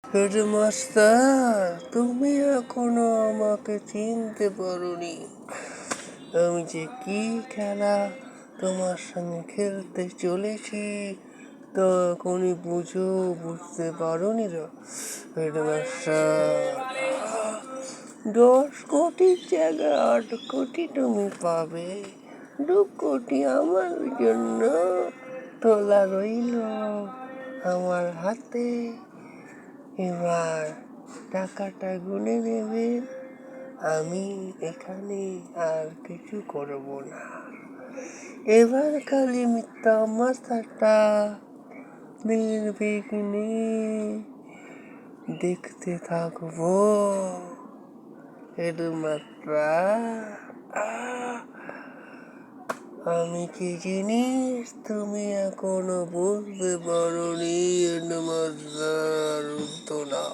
Headmaster, তুমি এখনো আমাকে চিনতে পারোনি। আমি যে কি খেলা তোমার সঙ্গে খেলতে চলেছি তা এখনই বুঝতে পারোনি তো? হেডমাস্টার, 10 কোটির জায়গায় 8 কোটি তুমি পাবে। 2 কোটি আমার জন্য তোলা রইল আমার হাতে। এবার টাকাটা গুনে নেবেন। আমি এখানে আর কিছু করব না। এবার খালি তামাশাটা নির্বিঘ্নে দেখতে থাকবো। হেডমাস্টার, আমি কি জিনিস তুমি এখনো বুঝতে পারোনি? হেডমাস্টার উঠতো না।